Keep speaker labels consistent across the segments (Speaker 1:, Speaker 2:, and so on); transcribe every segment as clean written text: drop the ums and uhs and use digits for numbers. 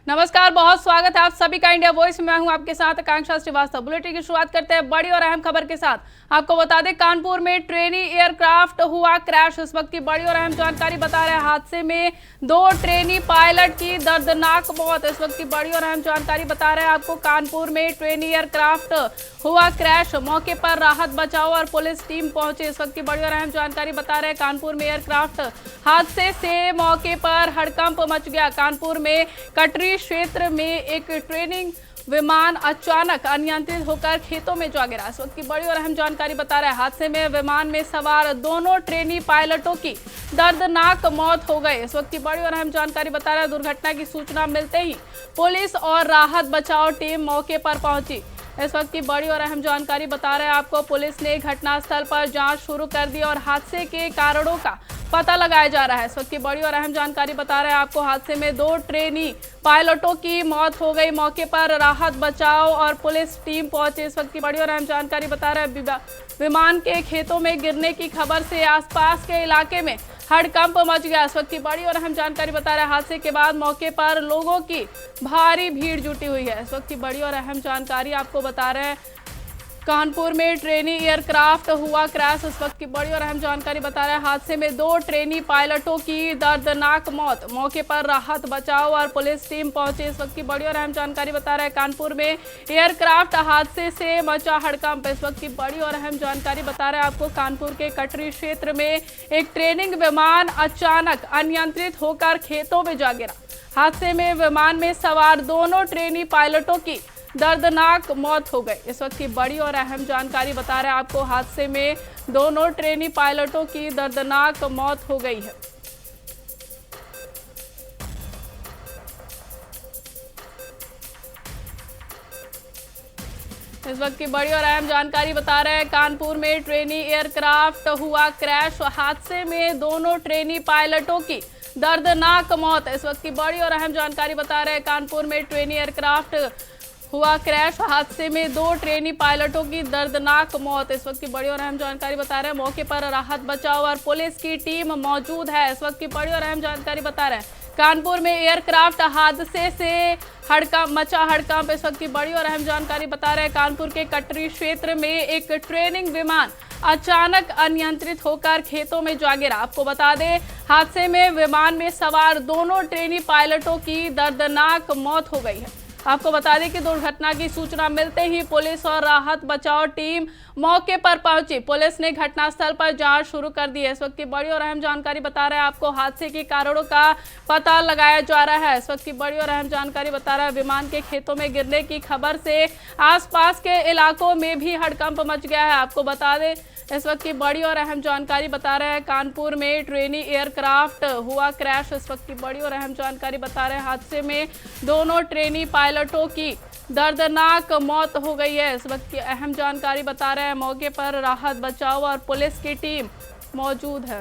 Speaker 1: नमस्कार, बहुत स्वागत है आप सभी का इंडिया वॉइस में। मैं हूं आपके साथ आकांक्षा श्रीवास्तव। बुलेटिन की शुरुआत करते हैं बड़ी और अहम खबर के साथ। आपको बता दें, कानपुर में ट्रेनी एयरक्राफ्ट हुआ क्रैश। इस वक्त की बड़ी और अहम जानकारी बता रहे हैं। हादसे में 2 ट्रेनी पायलट की दर्दनाक मौत। इस वक्त की बड़ी और अहम जानकारी बता रहे हैं आपको। कानपुर में ट्रेनी एयरक्राफ्ट हुआ क्रैश। मौके पर राहत बचाव और पुलिस टीम पहुंची। इस वक्त की बड़ी और अहम जानकारी बता रहे हैं। कानपुर में एयरक्राफ्ट हादसे से मौके पर हड़कंप मच गया। कानपुर में कटरी क्षेत्र में एक ट्रेनिंग विमान अचानक अनियंत्रित होकर खेतों में जा गिरा। इस वक्त की बड़ी और अहम जानकारी बता रहे हैं। हादसे में विमान में सवार दोनों ट्रेनी पायलटों की दर्दनाक मौत हो गई। इस वक्त की बड़ी और अहम जानकारी बता रहे हैं। दुर्घटना की सूचना मिलते ही पुलिस और राहत बचाव टीम मौके पर पहुंची। इस वक्त की बड़ी और अहम जानकारी बता रहे हैं आपको। पुलिस ने घटनास्थल पर जांच शुरू कर दी और हादसे के कारणों का पता लगाया जा रहा है। इस वक्त की बड़ी और अहम जानकारी बता रहे हैं आपको। हादसे में 2 ट्रेनी पायलटों की मौत हो गई। मौके पर राहत बचाव और पुलिस टीम पहुंची। इस वक्त की बड़ी और अहम जानकारी बता रहे हैं। विमान के खेतों में गिरने की खबर से आसपास के इलाके में हड़कंप मच गया। इस वक्त की बड़ी और अहम जानकारी बता रहे हैं। हादसे के बाद मौके पर लोगों की भारी भीड़ जुटी हुई है। इस वक्त की बड़ी और अहम जानकारी आपको बता रहे हैं। कानपुर में ट्रेनी एयरक्राफ्ट हुआ क्रैश। इस वक्त की बड़ी और अहम जानकारी बता रहे हैं। हादसे में 2 ट्रेनी पायलटों की दर्दनाक मौत। मौके पर राहत बचाव और पुलिस टीम पहुंची। इस वक्त की बड़ी और अहम जानकारी बता रहे हैं। कानपुर में एयरक्राफ्ट हादसे से मचा हड़कंप। इस वक्त की बड़ी और अहम जानकारी बता रहे हैं आपको। कानपुर के कटरी क्षेत्र में एक ट्रेनिंग विमान अचानक अनियंत्रित होकर खेतों में जा गिरा। हादसे में विमान में सवार दोनों ट्रेनी पायलटों की दर्दनाक मौत हो गई। इस वक्त की बड़ी और अहम जानकारी बता रहे हैं आपको। हादसे में दोनों ट्रेनी पायलटों की दर्दनाक मौत हो गई है। इस वक्त की बड़ी और अहम जानकारी बता रहे हैं। कानपुर में ट्रेनी एयरक्राफ्ट हुआ क्रैश। हादसे में दोनों ट्रेनी पायलटों की दर्दनाक मौत। इस वक्त की बड़ी और अहम जानकारी बता रहे हैं। कानपुर में ट्रेनी एयरक्राफ्ट हुआ क्रैश। हादसे में 2 ट्रेनी पायलटों की दर्दनाक मौत। इस वक्त की बड़ी और अहम जानकारी बता रहे हैं। मौके पर राहत बचाव और पुलिस की टीम मौजूद है। इस वक्त की बड़ी और अहम जानकारी बता रहे हैं। कानपुर में एयरक्राफ्ट हादसे से हड़कंप। इस वक्त की बड़ी और अहम जानकारी बता रहे हैं। कानपुर के कटरी क्षेत्र में एक ट्रेनिंग विमान अचानक अनियंत्रित होकर खेतों में जा गिरा। आपको बता दें, हादसे में विमान में सवार दोनों ट्रेनी पायलटों की दर्दनाक मौत हो गई है। आपको बता दें कि दुर्घटना की सूचना मिलते ही पुलिस और राहत बचाव टीम मौके पर पहुंची। पुलिस ने घटनास्थल पर जांच शुरू कर दी है। इस वक्त की बड़ी और अहम जानकारी बता रहे हैं आपको। हादसे के कारणों का पता लगाया जा रहा है। इस वक्त की बड़ी और अहम जानकारी बता रहा है। विमान के खेतों में गिरने की खबर से आसपास के इलाकों में भी हड़कंप मच गया है। आपको बता दें, इस वक्त की बड़ी और अहम जानकारी बता रहे हैं। कानपुर में ट्रेनी एयरक्राफ्ट हुआ क्रैश। इस वक्त की बड़ी और अहम जानकारी बता रहे हैं। हादसे में दोनों ट्रेनी पायलटों की दर्दनाक मौत हो गई है। इस वक्त की अहम जानकारी बता रहे हैं। मौके पर राहत बचाव और पुलिस की टीम मौजूद है।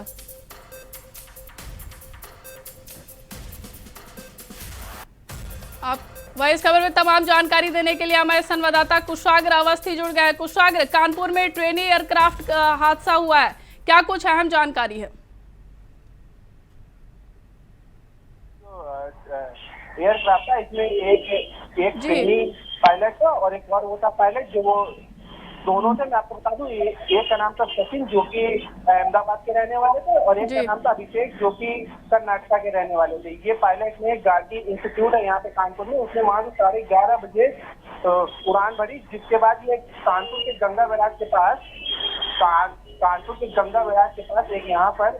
Speaker 1: आप वह इस खबर में तमाम जानकारी देने के लिए हमारे संवाददाता कुशाग्र अवस्थी जुड़ गए हैं। कुशाग्र, कानपुर में ट्रेनी एयरक्राफ्ट का हादसा हुआ है, क्या कुछ अहम जानकारी है?
Speaker 2: एयरक्राफ्ट है, इसमें एक ट्रेनी पायलट था और एक और वो था पायलट जो वो दोनों थे। मैं आपको बता दूं, एक का नाम था सचिन जो कि अहमदाबाद के रहने वाले थे और एक का नाम था अभिषेक जो कि कर्नाटका के रहने वाले थे। ये पायलट ने गार्गी इंस्टीट्यूट है यहाँ पे कानपुर में, उसने वहां से 11:30 बजे उड़ान भरी, जिसके बाद ये कानपुर के गंगा बैराज के पास एक यहाँ पर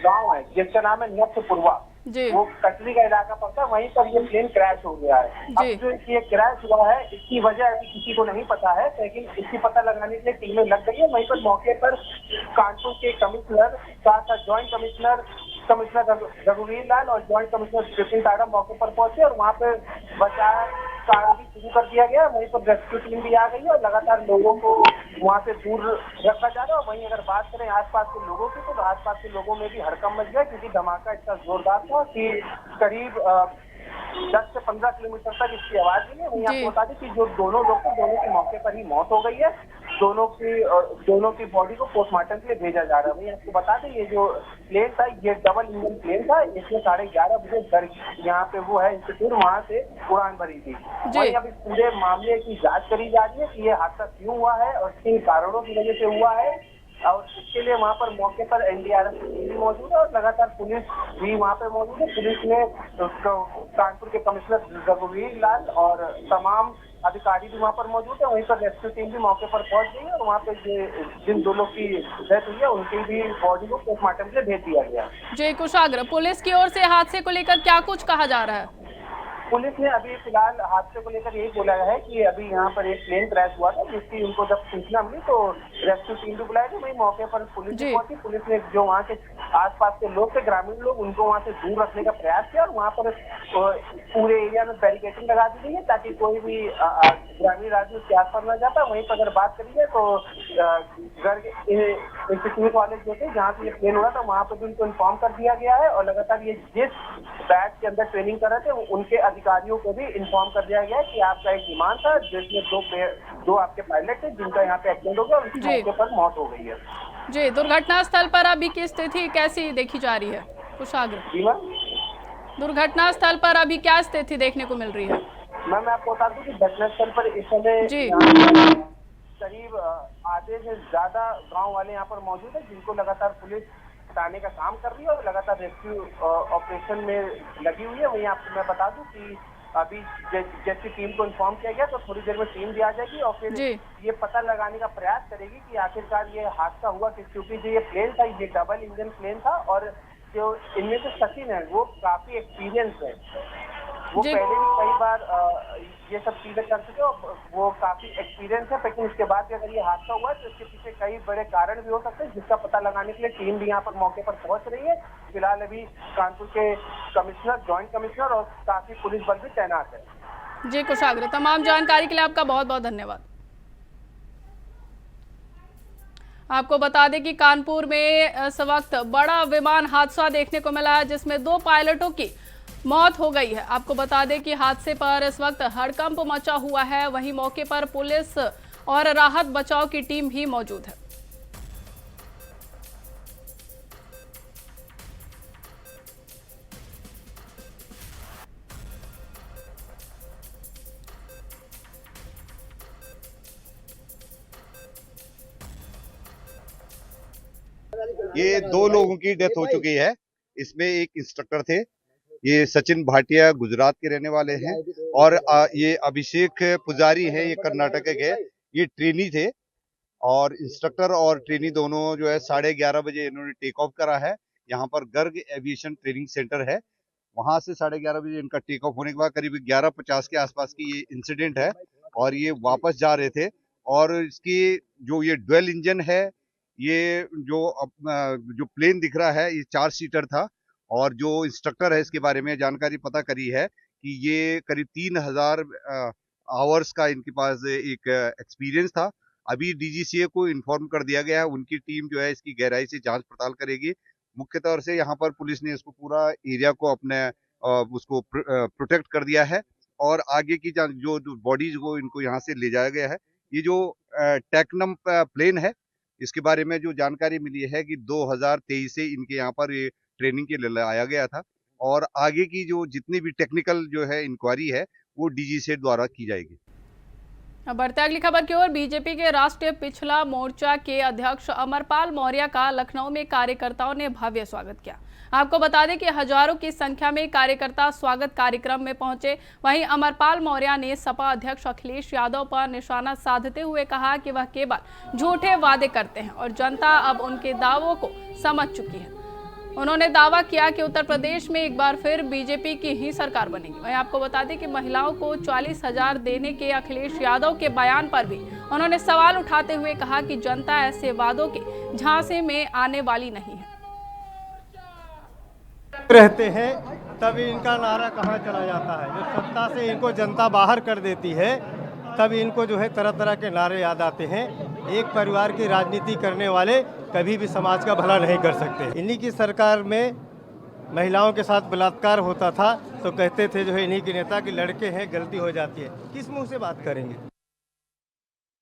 Speaker 2: गाँव है जिसका नाम है नक्षपुरवा। वो कटरी का इलाका पड़ता है, वहीं पर ये प्लेन क्रैश हो गया है। अब जो ये क्रैश हुआ है इसकी वजह अभी किसी को नहीं पता है, लेकिन इसकी पता लगाने के लिए टीमें लग गई है। वहीं पर मौके पर कानपुर के कमिश्नर, साथ ज्वाइंट कमिश्नर रघुवीर लाल और ज्वाइंट कमिश्नर विपिन टाडा मौके पर पहुंचे और वहाँ पे बचाव कार्य भी शुरू कर दिया गया। वहीं पर रेस्क्यू टीम भी आ गई है और लगातार लोगों को वहाँ से दूर रखा जा रहा है। वहीं अगर बात करें आसपास के लोगों की, तो आसपास के लोगों में भी हड़कंप मच गया क्योंकि धमाका इतना जोरदार था कि करीब 10 से 15 किलोमीटर तक इसकी आवाज मिली। वहीं आपको बता दें कि जो दोनों लोग थे, दोनों के मौके पर ही मौत हो गई है। दोनों की बॉडी को पोस्टमार्टम के लिए भेजा जा रहा है। वही आपको बता दें, ये जो प्लेन था ये डबल इंजन प्लेन था। इसमें 11:30 बजे घर यहाँ पे वो है इंस्टीट्यूट, वहाँ से उड़ान भरी थी। वही अब इस पूरे मामले की जांच करी जा रही है कि ये हादसा क्यों हुआ है और किन कारणों की वजह से हुआ है, और इसके लिए वहाँ पर मौके पर एनडीआरएफ भी मौजूद है और लगातार पुलिस भी वहाँ पे मौजूद है। पुलिस ने कानपुर के कमिश्नर रघुवीर लाल और तमाम अधिकारी भी वहाँ पर मौजूद है। वहीं पर रेस्क्यू टीम भी मौके पर पहुंच गई है और वहाँ पे जिन दो लोग की डेथ हुई है उनकी भी बॉडी को पोस्टमार्टम के लिए भेज दिया गया।
Speaker 1: जी कुशाग्र, पुलिस की ओर से हादसे को लेकर क्या कुछ कहा जा रहा है?
Speaker 2: पुलिस ने अभी फिलहाल हादसे को लेकर यही बोला है कि अभी यहाँ पर एक प्लेन क्रैश हुआ था, जिसकी उनको जब सूचना मिली तो रेस्क्यू टीम भी बुलाई थी। वही मौके पर पुलिस भी पहुंची। पुलिस ने जो वहाँ के आसपास के लोग थे, ग्रामीण लोग, उनको वहाँ से दूर रखने का प्रयास किया और वहाँ पर पूरे एरिया में बैरिकेडिंग लगा दी गई है ताकि कोई भी ग्रामीण आदमी उसके आसपास न जाता। वहीं पर अगर बात करी जाए तो गर्ग इंस्टीट्यूट वाले जो थे जहाँ से ये प्लेन हुआ था वहाँ पर भी उनको इन्फॉर्म कर दिया गया है और लगातार ये जिस बैच के अंदर ट्रेनिंग कर रहे थे उनके अधिकारियों को भी इन्फॉर्म कर दिया गया है कि आपका एक विमान था जिसमें दो आपके पायलट थे जिनका यहाँ पे एक्सीडेंट हो गया और उनकी मौके पर मौत हो गई है।
Speaker 1: जी, दुर्घटना स्थल पर अभी की स्थिति कैसी देखी जा रही है कुशाग्र? दुर्घटना स्थल पर अभी क्या स्थिति देखने को मिल रही है?
Speaker 2: मैं आपको बता दूं कि घटना स्थल पर इस समय करीब आधे से ज्यादा गांव वाले यहाँ पर मौजूद है जिनको लगातार पुलिस हटाने का काम कर रही है और लगातार रेस्क्यू ऑपरेशन में लगी हुई है। वहीं आपको मैं बता दूं कि अभी जैसी टीम को इन्फॉर्म किया गया तो थोड़ी देर में टीम भी आ जाएगी और फिर ये पता लगाने का प्रयास करेगी कि आखिरकार ये हादसा हुआ क्योंकि जो ये प्लेन था ये डबल इंजन प्लेन था और जो इनमें से सचिन है वो काफी एक्सपीरियंस है, वो पहले भी कई बार ये सब चीजें कर चुके और वो काफी एक्सपीरियंस है। लेकिन उसके बाद भी अगर ये हादसा हुआ तो इसके पीछे कई बड़े कारण भी हो सकते हैं जिसका पता लगाने के लिए टीम भी यहाँ पर मौके पर पहुंच रही है। फिलहाल अभी कानपुर के कमिश्नर, जॉइंट कमिश्नर और काफी पुलिस बल भी तैनात है।
Speaker 1: जी कुशाग्र, तमाम जानकारी के लिए आपका बहुत बहुत धन्यवाद। आपको बता दें कि कानपुर में इस वक्त बड़ा विमान हादसा देखने को मिला है जिसमें 2 पायलटों की मौत हो गई है। आपको बता दें कि हादसे पर इस वक्त हड़कंप मचा हुआ है। वहीं मौके पर पुलिस और राहत बचाव की टीम भी मौजूद है।
Speaker 3: ये 2 लोगों की डेथ हो चुकी है। इसमें एक इंस्ट्रक्टर थे, ये सचिन भाटिया गुजरात के रहने वाले हैं और ये अभिषेक पुजारी है, ये कर्नाटक के, ये ट्रेनी थे और इंस्ट्रक्टर और ट्रेनी दोनों जो है 11:30 बजे इन्होंने टेक ऑफ करा है। यहाँ पर गर्ग एविएशन ट्रेनिंग सेंटर है, वहां से 11:30 बजे इनका टेक ऑफ होने के बाद करीब 11:50 के आसपास की ये इंसिडेंट है और ये वापस जा रहे थे और इसकी जो ये ड्वेल इंजन है, ये जो प्लेन दिख रहा है ये 4 सीटर था और जो इंस्ट्रक्टर है इसके बारे में जानकारी पता करी है कि ये करीब 3000 आवर्स का इनके पास एक एक्सपीरियंस था। अभी डीजीसीए को इन्फॉर्म कर दिया गया है, उनकी टीम जो है इसकी गहराई से जांच पड़ताल करेगी। मुख्य तौर से यहाँ पर पुलिस ने इसको पूरा एरिया को अपने उसको प्रोटेक्ट कर दिया है और आगे की जो बॉडीज को इनको यहाँ से ले जाया गया है। ये जो टेक्नम प्लेन है इसके बारे में जो जानकारी मिली है कि 2023 से इनके यहाँ पर ये ट्रेनिंग के लिए लाया गया था और आगे की जो जितनी भी टेक्निकल जो है इंक्वायरी है वो डीजीसीए द्वारा की जाएगी।
Speaker 1: अब बढ़ते अगली खबर की ओर। बीजेपी के राष्ट्रीय पिछड़ा मोर्चा के अध्यक्ष अमरपाल मौर्य का लखनऊ में कार्यकर्ताओं ने भव्य स्वागत किया। आपको बता दें कि हजारों की संख्या में कार्यकर्ता स्वागत कार्यक्रम में पहुंचे। वहीं अमरपाल मौर्य ने सपा अध्यक्ष अखिलेश यादव पर निशाना साधते हुए कहा कि वह केवल झूठे वादे करते हैं और जनता अब उनके दावों को समझ चुकी है। उन्होंने दावा किया कि उत्तर प्रदेश में एक बार फिर बीजेपी की ही सरकार बनेगी। वहीं आपको बता दें कि महिलाओं को 40,000 देने के अखिलेश यादव के बयान पर भी उन्होंने सवाल उठाते हुए कहा कि जनता ऐसे वादों के झांसे में आने वाली नहीं है।
Speaker 4: रहते हैं तभी इनका नारा कहाँ चला जाता है। जब सत्ता से इनको जनता बाहर कर देती है तब इनको जो है तरह तरह के नारे याद आते हैं। एक परिवार की राजनीति करने वाले कभी भी समाज का भला नहीं कर सकते। इन्हीं की सरकार में महिलाओं के साथ बलात्कार होता था तो कहते थे जो है इन्हीं के नेता कि लड़के हैं गलती हो जाती है। किस मुंह से बात करेंगे।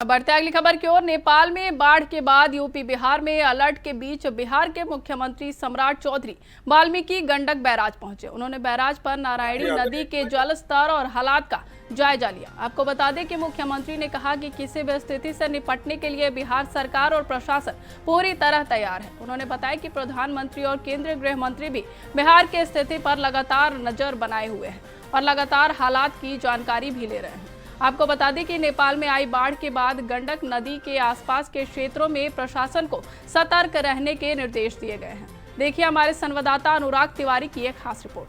Speaker 1: बढ़ते अगली खबर की ओर। नेपाल में बाढ़ के बाद यूपी बिहार में अलर्ट के बीच बिहार के मुख्यमंत्री सम्राट चौधरी वाल्मीकि गंडक बैराज पहुंचे। उन्होंने बैराज पर नारायणी नदी के जल स्तर और हालात का जायजा लिया। आपको बता दें कि मुख्यमंत्री ने कहा कि किसी भी स्थिति से निपटने के लिए बिहार सरकार और प्रशासन पूरी तरह तैयार है। उन्होंने बताया कि प्रधानमंत्री और केंद्रीय गृह मंत्री भी बिहार की स्थिति पर लगातार नजर बनाए हुए हैं और लगातार हालात की जानकारी भी ले रहे हैं। आपको बता दें कि नेपाल में आई बाढ़ के बाद गंडक नदी के आसपास के क्षेत्रों में प्रशासन को सतर्क रहने के निर्देश दिए गए हैं। देखिए हमारे संवाददाता अनुराग तिवारी की एक खास रिपोर्ट।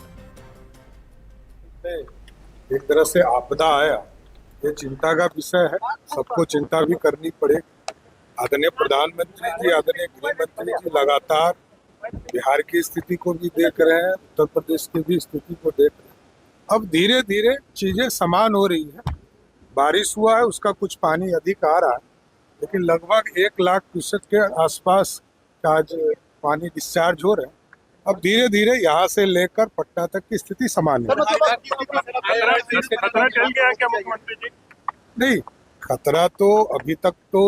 Speaker 5: एक तरह से आपदा आया, ये चिंता का विषय है, सबको चिंता भी करनी पड़ेगी। आदरणीय प्रधानमंत्री जी, आदरणीय गृह मंत्री जी लगातार बिहार की स्थिति को भी देख रहे हैं, उत्तर प्रदेश की भी स्थिति को देख रहे हैं। अब धीरे धीरे चीजें समान हो रही है। बारिश हुआ है, उसका कुछ पानी अधिक आ रहा है, लेकिन लगभग 1 लाख क्यूसेक के आसपास का आज पानी डिस्चार्ज हो रहा है। अब धीरे धीरे यहाँ से लेकर पटना तक की स्थिति समान है। नहीं, खतरा तो अभी तक तो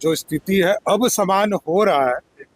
Speaker 5: जो स्थिति है अब समान हो रहा है।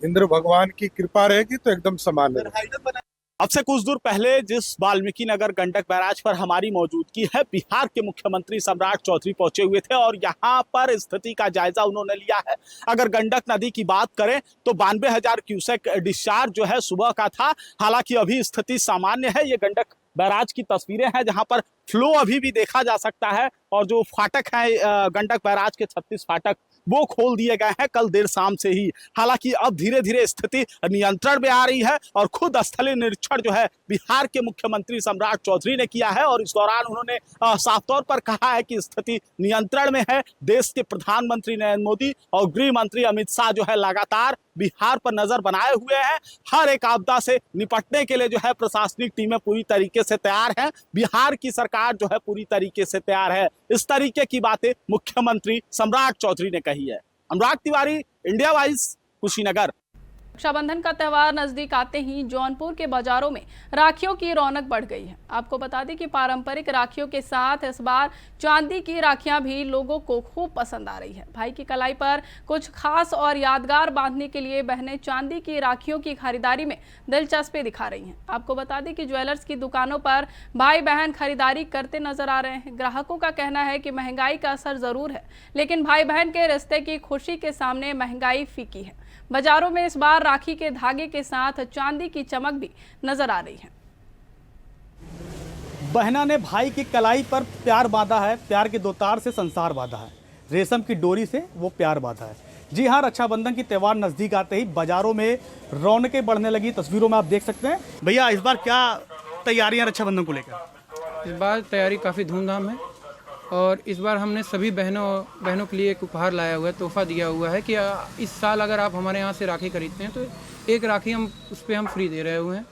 Speaker 5: इंद्र भगवान की कृपा रहेगी तो एकदम समान रहेगा।
Speaker 6: अब से कुछ दूर पहले जिस वाल्मीकि नगर गंडक बैराज पर हमारी मौजूदगी है, बिहार के मुख्यमंत्री सम्राट चौधरी पहुंचे हुए थे और यहां पर स्थिति का जायजा उन्होंने लिया है। अगर गंडक नदी की बात करें तो 92,000 क्यूसेक डिस्चार्ज जो है सुबह का था। हालांकि अभी स्थिति सामान्य है। ये गंडक बैराज की तस्वीरें हैं जहां पर फ्लो अभी भी देखा जा सकता है और जो फाटक है गंडक बैराज के 36 फाटक वो खोल दिए गए हैं कल देर शाम से ही। हालांकि अब धीरे धीरे स्थिति नियंत्रण में आ रही है और खुद स्थलीय निरीक्षण जो है बिहार के मुख्यमंत्री सम्राट चौधरी ने किया है और इस दौरान उन्होंने साफ तौर पर कहा है कि स्थिति नियंत्रण में है। देश के प्रधानमंत्री नरेंद्र मोदी और गृह मंत्री अमित शाह जो है लगातार बिहार पर नजर बनाए हुए हैं। हर एक आपदा से निपटने के लिए जो है प्रशासनिक टीमें पूरी तरीके से तैयार हैं। बिहार की सरकार जो है पूरी तरीके से तैयार है। इस तरीके की बातें मुख्यमंत्री सम्राट चौधरी ने कही है। अनुराग तिवारी, इंडिया वाइज, कुशीनगर।
Speaker 1: रक्षाबंधन का त्यौहार नजदीक आते ही जौनपुर के बाजारों में राखियों की रौनक बढ़ गई है। आपको बता दें कि पारंपरिक राखियों के साथ इस बार चांदी की राखियां भी लोगों को खूब पसंद आ रही है। भाई की कलाई पर कुछ खास और यादगार बांधने के लिए बहनें चांदी की राखियों की खरीदारी में दिलचस्पी दिखा रही हैं। आपको बता दें कि ज्वेलर्स की दुकानों पर भाई बहन खरीदारी करते नजर आ रहे हैं। ग्राहकों का कहना है कि महंगाई का असर जरूर है, लेकिन भाई बहन के रिश्ते की खुशी के सामने महंगाई फीकी है। बाजारों में इस बार राखी के धागे के साथ चांदी की चमक भी नजर आ रही है।
Speaker 6: बहना ने भाई की कलाई पर प्यार बांधा है, प्यार के 2 तार से संसार बांधा है, रेशम की डोरी से वो प्यार बांधा है। जी हाँ, रक्षाबंधन की त्यौहार नजदीक आते ही बाजारों में रौनकें बढ़ने लगी। तस्वीरों में आप देख सकते हैं। भैया, इस बार क्या तैयारियां रक्षाबंधन को लेकर?
Speaker 7: इस बार तैयारी काफ़ी धूमधाम है और इस बार हमने सभी बहनों के लिए एक उपहार लाया हुआ है, तोहफा दिया हुआ है कि इस साल अगर आप हमारे यहाँ से राखी खरीदते हैं तो एक राखी हम उस पर हम फ्री दे रहे हुए हैं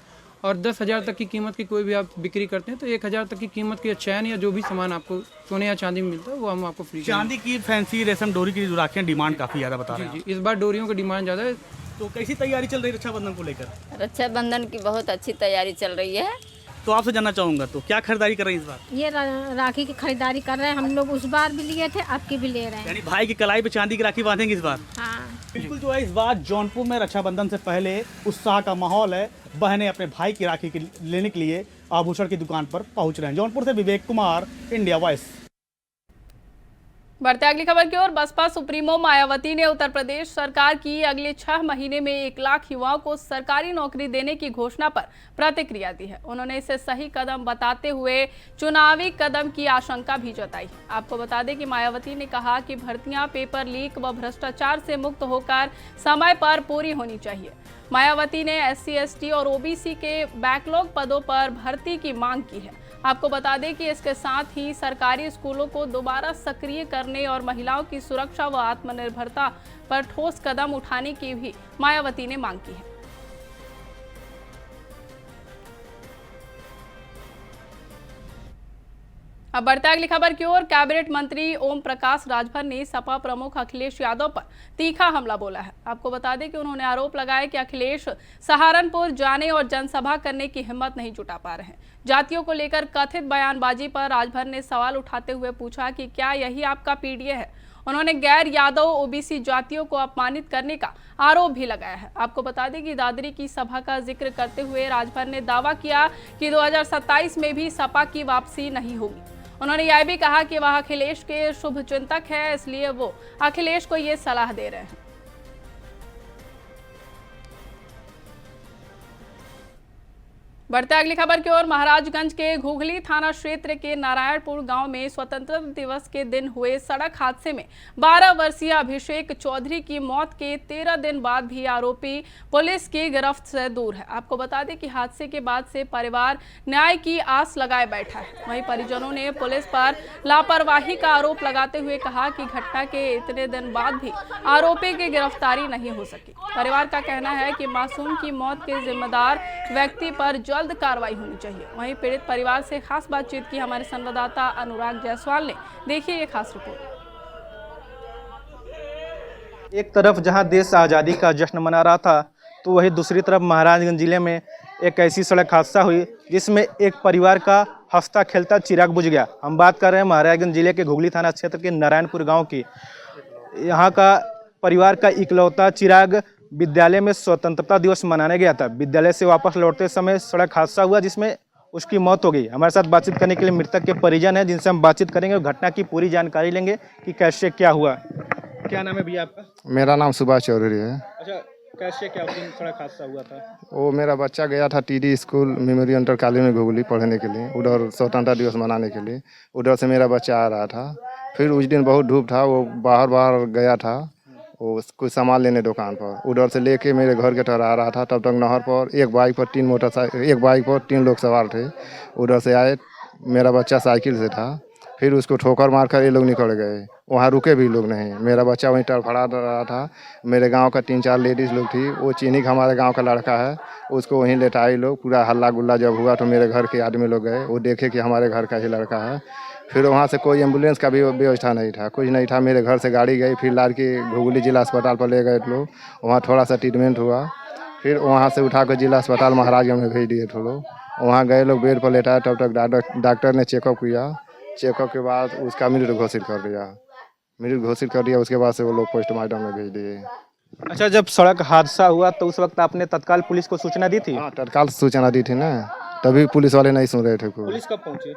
Speaker 7: और 10,000 तक की कीमत की कोई भी आप बिक्री करते हैं तो 1,000 तक की कीमत की चैन या जो भी सामान आपको सोने या चांदी में मिलता है वो हम आपको फ्री।
Speaker 6: चांदी की फैंसी रेशम डोरी की राखियाँ डिमांड काफ़ी ज़्यादा बता रहे हैं।
Speaker 7: जी, इस बार डोरियों की डिमांड ज़्यादा है।
Speaker 6: तो कैसी तैयारी चल रही है रक्षाबंधन को लेकर?
Speaker 8: रक्षाबंधन की बहुत अच्छी तैयारी चल रही है।
Speaker 6: तो आपसे जानना चाहूँगा, तो क्या खरीदारी कर रही हैं इस बार?
Speaker 9: ये राखी की खरीदारी कर रहे हैं हम लोग। उस बार भी लिए थे, अब की भी ले रहे हैं।
Speaker 6: यानी भाई की कलाई पे चांदी की राखी बांधेंगे इस बार?
Speaker 9: हाँ,
Speaker 6: बिल्कुल। जो है इस बार जौनपुर में रक्षाबंधन से पहले उत्साह का माहौल है। बहनें अपने भाई की राखी लेने के लिए आभूषण की दुकान पर पहुंच रहे हैं। जौनपुर से विवेक कुमार, इंडिया वॉइस।
Speaker 1: बढ़ते अगली खबर की ओर। बसपा सुप्रीमो मायावती ने उत्तर प्रदेश सरकार की अगले 6 महीने में 1 लाख युवाओं को सरकारी नौकरी देने की घोषणा पर प्रतिक्रिया दी है। उन्होंने इसे सही कदम बताते हुए चुनावी कदम की आशंका भी जताई। आपको बता दें कि मायावती ने कहा कि भर्तियां पेपर लीक व भ्रष्टाचार से मुक्त होकर समय पर पूरी होनी चाहिए। मायावती ने SC, ST और OBC के बैकलॉग पदों पर भर्ती की मांग की है। आपको बता दें कि इसके साथ ही सरकारी स्कूलों को दोबारा सक्रिय करने और महिलाओं की सुरक्षा व आत्मनिर्भरता पर ठोस कदम उठाने की भी मायावती ने मांग की है। अब बढ़ते अगली खबर की ओर। कैबिनेट मंत्री ओम प्रकाश राजभर ने सपा प्रमुख अखिलेश यादव पर तीखा हमला बोला है। आपको बता दें कि उन्होंने आरोप लगाया कि अखिलेश सहारनपुर जाने और जनसभा करने की हिम्मत नहीं जुटा पा रहे हैं। जातियों को लेकर कथित बयानबाजी पर राजभर ने सवाल उठाते हुए पूछा कि क्या यही आपका पीडीए है। उन्होंने गैर यादव ओबीसी जातियों को अपमानित करने का आरोप भी लगाया है। आपको बता दें कि दादरी की सभा का जिक्र करते हुए राजभर ने दावा किया कि 2027 में भी सपा की वापसी नहीं होगी। उन्होंने यह भी कहा कि वह अखिलेश के शुभचिंतक है, इसलिए वो अखिलेश को ये सलाह दे रहे हैं। बढ़ते अगली खबर की ओर। महाराजगंज के घुघली थाना क्षेत्र के नारायणपुर गांव में स्वतंत्रता दिवस के दिन हुए सड़क हादसे में 12 वर्षीय अभिषेक चौधरी की मौत के 13 दिन बाद भी आरोपी पुलिस की गिरफ्त से दूर है। आपको बता दें कि हादसे के बाद से परिवार न्याय की आस लगाए बैठा है। वहीं परिजनों ने पुलिस पर लापरवाही का आरोप लगाते हुए कहा कि घटना के इतने दिन बाद भी आरोपी की गिरफ्तारी नहीं हो सकी। परिवार का कहना है कि मासूम की मौत के जिम्मेदार व्यक्ति पर जल्द कार्रवाई होनी चाहिए। वहीं पीड़ित परिवार से खास बातचीत की हमारे संवाददाता अनुराग जायसवाल ने। देखिए ये खास रिपोर्ट।
Speaker 10: एक तरफ जहां देश आज़ादी का जश्न मना रहा था, तो वहीं दूसरी तरफ महाराजगंज जिले में एक ऐसी सड़क हादसा हुई जिसमें एक परिवार का हंसता खेलता चिराग बुझ गया। हम बात कर रहे हैं महाराजगंज जिले के घुघली थाना क्षेत्र के नारायणपुर गाँव की। यहाँ का परिवार का इकलौता चिराग विद्यालय में स्वतंत्रता दिवस मनाने गया था। विद्यालय से वापस लौटते समय सड़क हादसा हुआ जिसमें उसकी मौत हो गई। हमारे साथ बातचीत करने के लिए मृतक के परिजन हैं, जिनसे हम बातचीत करेंगे और घटना की पूरी जानकारी लेंगे कि कैसे क्या हुआ। क्या नाम है भैया आपका?
Speaker 11: मेरा नाम सुभाष चौधरी है।
Speaker 10: अच्छा, कैसे क्या उस दिन सड़क हादसा हुआ था?
Speaker 11: वो मेरा बच्चा गया था TD school memory inter college में घुघली पढ़ने के लिए, उधर स्वतंत्रता दिवस मनाने के लिए। उधर से मेरा बच्चा आ रहा था। फिर उस दिन बहुत धूप था, वो बाहर गया था, वो कुछ सामान लेने दुकान पर। उधर से लेके मेरे घर के तरह आ रहा था। तब तक नहर पर एक बाइक पर 3 लोग सवार थे। उधर से आए, मेरा बच्चा साइकिल से था। फिर उसको ठोकर मारकर ये लोग निकल गए। वहाँ रुके भी लोग नहीं। मेरा बच्चा वहीं तड़फड़ा रहा था। मेरे गांव का 3-4 लेडीज़ लोग थी। वो चीनी का हमारे गांव का लड़का है, उसको वहीं लेटाई लोग। पूरा हल्ला गुल्ला जब हुआ तो मेरे घर के आदमी लोग गए, वो देखे कि हमारे घर का ही लड़का है। फिर वहाँ से कोई एम्बुलेंस का भी व्यवस्था नहीं था, कुछ नहीं था। मेरे घर से गाड़ी गई, फिर लाद के घुघली जिला अस्पताल पर ले गए लोग। वहाँ थोड़ा सा ट्रीटमेंट हुआ। फिर वहाँ से उठा कर जिला अस्पताल महाराजगंज में भेज दिए थे लोग। वहाँ गए लोग, बेड पर लेटाए। तब तक डॉक्टर ने चेकअप किया। चेकअप के बाद उसका मृत घोषित कर दिया। उसके बाद से वो लोग पोस्टमार्टम में भेज दिए।
Speaker 10: अच्छा, जब सड़क हादसा हुआ तो उस वक्त आपने तत्काल पुलिस को सूचना दी थी?
Speaker 11: हाँ, तत्काल सूचना दी थी ना, तभी पुलिस वाले नहीं सुन रहे थे।
Speaker 10: पुलिस कब पहुंची?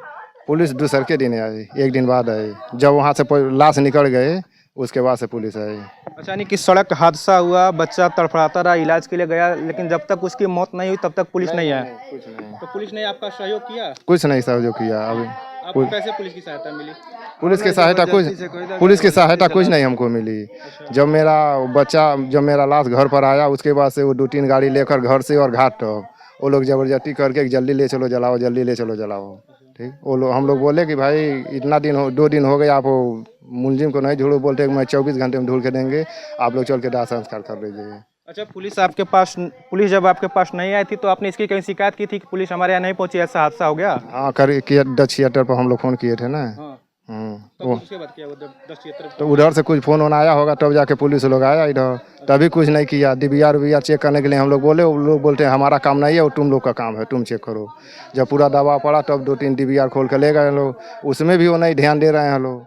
Speaker 11: पुलिस दूसरे के दिन आई, 1 दिन बाद आई। जब वहाँ से लाश निकल गए, उसके बाद से पुलिस आई।
Speaker 10: अच्छा, यानी कि सड़क हादसा हुआ, बच्चा तड़फड़ाता रहा, इलाज के लिए गया, लेकिन जब तक उसकी मौत नहीं हुई तब तक पुलिस नहीं आया?
Speaker 11: कुछ नहीं।
Speaker 10: तो पुलिस ने आपका सहयोग किया?
Speaker 11: कुछ नहीं सहयोग किया। अभी
Speaker 10: आपको कैसे पुलिस की सहायता मिली?
Speaker 11: पुलिस की सहायता कुछ नहीं हमको मिली। जब मेरा लाश घर पर आया, उसके बाद से वो 2-3 गाड़ी लेकर घर से और घाट तक वो लोग जबरदस्ती करके जल्दी ले चलो जलाओ। ठीक, वो लोग हम लोग बोले कि भाई इतना दिन 2 दिन हो गए, आप मुलजिम को नहीं ढूंढो, बोलते मैं 24 घंटे में ढूंढ के देंगे, आप लोग चल के दाह संस्कार कर लीजिए।
Speaker 10: अच्छा, पुलिस जब आपके पास नहीं आई थी तो आपने इसकी कहीं शिकायत की थी कि पुलिस हमारे यहाँ नहीं पहुंची, ऐसा हादसा हो गया?
Speaker 11: हाँ, Dutch थिएटर पर हम लोग फ़ोन किए थे ना।
Speaker 10: तो उसके बाद क्या हुआ?
Speaker 11: तो उधर से कुछ फ़ोन आया होगा, तब जाके पुलिस लोग आया इधर, तभी कुछ नहीं किया। DVR चेक करने के लिए हम लोग बोले, वो लोग बोलते हैं हमारा काम नहीं है, वो तुम लोग का काम है, तुम चेक करो। जब पूरा दबाव पड़ा तब 2-3 DVR खोल कर ले गए लोग, उसमें भी वो नहीं ध्यान दे रहे हैं लोग।